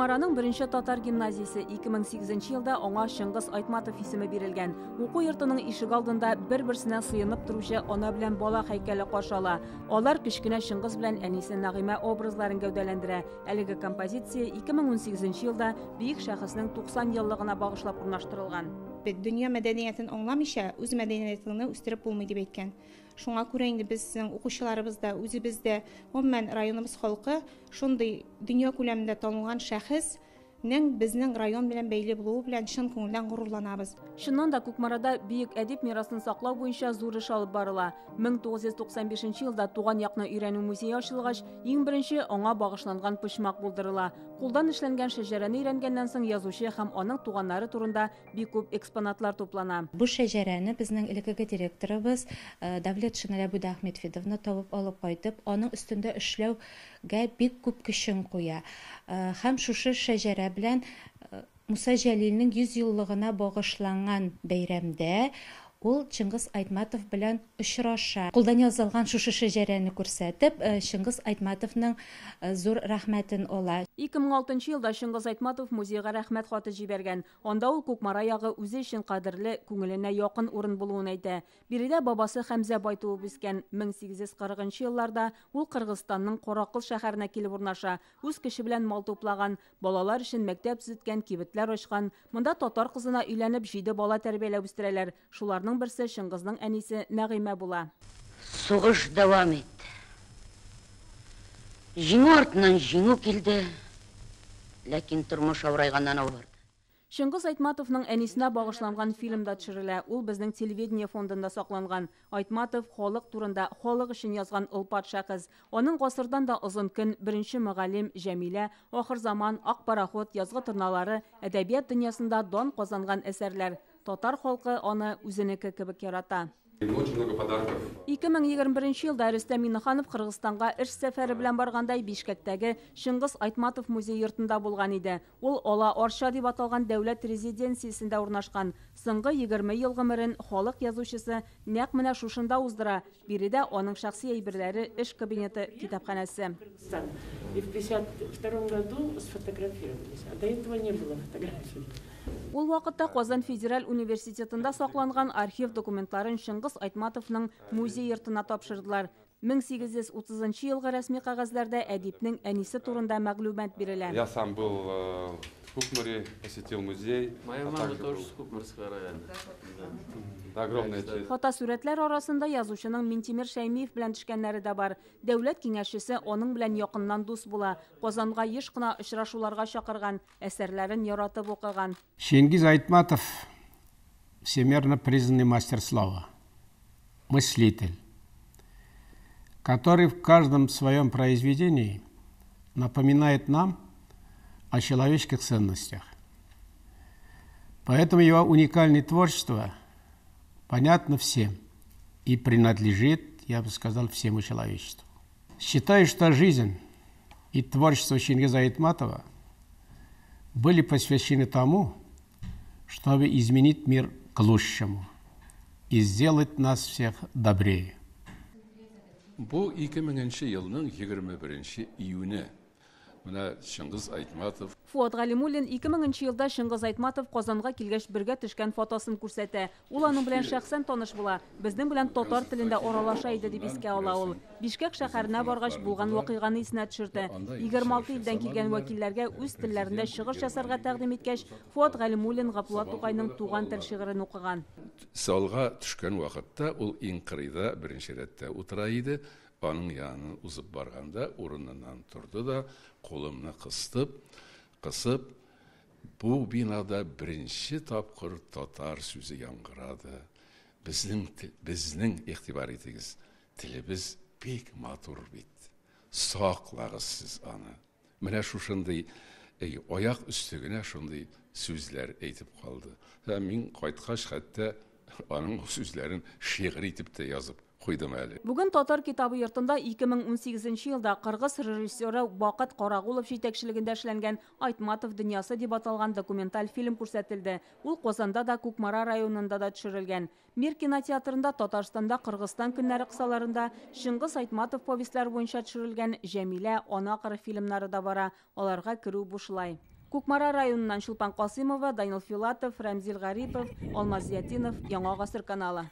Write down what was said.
Кукмараның беренче татар гимназиясе 2008 елда аңа Шыңгыз Айтматов исеме бирелгән. Уку йортының ишек алдында бер-берсенә сыенып торучы ана белән бала һәйкәле каршы ала. Алар кечкенә Шыңгыз белән әнисе Нагыймә образларын гәүдәләндерә. Әлеге композиция 2018 елда бөек шәхеснең 90 еллыгына багышлап урнаштырылган. Dünya мәдәниятен аңламыйча, үз мәдәниятеңне үстереп булмый дип әйткән. Шуңа күрә инде безнең укучыларыбыз да, үзебез дә, гомумән районыбыз халкы шундый дөнья күләмендә танылган шәхес безнең район белән бәйле булуы белән чын күңелдән горурланабыз. Шуннан да Кукмарада бөек әдип мирасын саклау буенча зур эш алып барыла. 1995 елда туган якны өйрәнү музее ачылгач, иң беренче аңа багышланган почмак булдырыла. Кулдан эшләнгән шәҗәрәне өйрәнгәннән соң язучы һәм аның туганнары турында бик күп экспонатлар туплана. Бу шәҗәрәне безнең элекке директорыбыз Давлет Шиналябуда Ахметфидовна табып алып кайтып, аның өстендә эшләүгә бик күп көчен куя. Һәм шушы шәҗәрә белән Муса Җәлилнең 100 еллыгына багышланган бәйрәмдә ул Шыңгыз Айтматов белән очраша. Кулдан язылган шушы шәҗәрәне күрсәтеп, Шыңгыз Айтматовның зур рәхмәтен ала. 2006 елда Шыңгыз Айтматов музейга рәхмәт хаты җибәргән. Анда ул Кукмара ягы үзе өчен кадерле, күңеленә якын урын булуын әйтә. Биредә бабасы Хәмзә бай туып үскән. 1840 елларда ул Кыргызстанның Каракыл шәһәренә килеп урнаша. Үз кеше белән мал туплаган, балалар өчен мәктәп төзеткән, кибетләр ачкан. Монда татар кызына өйләнеп 7 бала тәрбияләп үстерәләр. Шуларның берсе Шыңгызның әнисе Нагыймә була. Сугыш дәвам итте. Җиңү артыннан җиңү килде. Ләкин тормыш авырайганнан авырды. Шыңгыз Айтматовның әнисенә багышланган фильмда төшерелә. Ул безнең телевидение фондында сакланган. Айтматов халык турында, халык өчен язган ылпат шәхес. Аның гасырдан да озын көн, беренче мөгаллим Җәмилә, ахыр заман, ак пароход, язгы торналары, әдәбият дөньясында дан казанган әсәрләр. Татар халкы аны үзенеке кебек ярата. 2021 елда Рөстәм Миннеханов Кыргызстанга эш сәфәре белән баргандай Бишкәктәге Шыңгыз Айтматов музей йортында булган иде. Ул Ала Арча дип аталган дәүләт резиденциясендә урнашкан. Соңгы 20 ел гомерен халык язучысы нәкъ менә шушында уздыра. Биредә аның шәхси әйберләре, эш кабинеты, китапханәсе. И в 1952 году сфотографировались, а до этого не было фотографий. Ул вакытта Казан Федераль университетында сакланган архив документларын Шыңгыз Айтматовның музей йортына тапшырдылар. 1830 елгы рәсми кагазларда әдипнең әнисе турында мәгълүмат бирелә. Я сам был в Кукмаре, посетил музей. Моя мама тоже с Кукмарского района. Огромная честь. Фотосурәтләр арасында язучының Минтимер Шәймиев белән төшкәннәре дә бар. Дәүләт киңәшчесе аның белән якыннан дус була. Казанга еш кына очрашуларга чакырган, әсәрләрен яратып укыган. Шыңгыз Айтматов всемирно признанный мастер слова, мыслитель, который в каждом своем произведении напоминает нам о человеческих ценностях. Поэтому его уникальное творчество понятно всем и принадлежит, я бы сказал, всему человечеству. Считаю, что жизнь и творчество Шыңгыза Айтматова были посвящены тому, чтобы изменить мир к лучшему и сделать нас всех добрее. Бу 2000 елның 21 июне менә Шыңгыз Айтматов Фуат Галимуллин 2000 елда Шыңгыз Айтматов Казанга килгәч бергә төшкән фотосын күрсәтә. Ул аның белән шәхсән таныш була. Безнең белән татар телендә аралаша иде дип искә ала ул. Бишкәк шәһәренә баргач булган вакыйганы исенә төшерде. 26 илдән килгән вәкилләргә үз телләрендә чыгыш ясарга тәкъдим иткәч, Фуат Галимуллин Габдулла Тукайның туган тел шигырен укыган. Салга төшкән вакытта ул инкырыйда беренче рәттә утыра иде. Аның янына узып барганда урыныннан турды да, кулымны кысып, бу бинада беренче тапкыр татар сүзе яңгырады. Безнең игътибар итегез, телебез бик матур бит. Саклагыз сез аны. Менә шушындый аяк үстегенә шундый сүзләр әйтеп калды. Һәм мин кайткач хәтта аның сүзләрен шигырь итеп тә язып куйдым әле. Бүген татар китабы йортында 2018 елда кыргыз режиссеры Бакыт Карагулов җитәкчелегендә эшләнгән Айтматов дөньясы дип аталган документаль фильм күрсәтелде. Ул Казанда да, Кукмара районында да төшерелгән. Мир кинотеатрында Татарстанда Кыргызстан көннәре кысаларында Шыңгыз Айтматов повестләр буенча төшерелгән Җәмилә, Ана кыры фильмнары да бара. Аларга керү бушлай. Кукмара районынан Шулпан Касымова, Данил Филатов, Рамзил Гарипов, Алмаз Зиятинов, Яңа Гасыр каналы.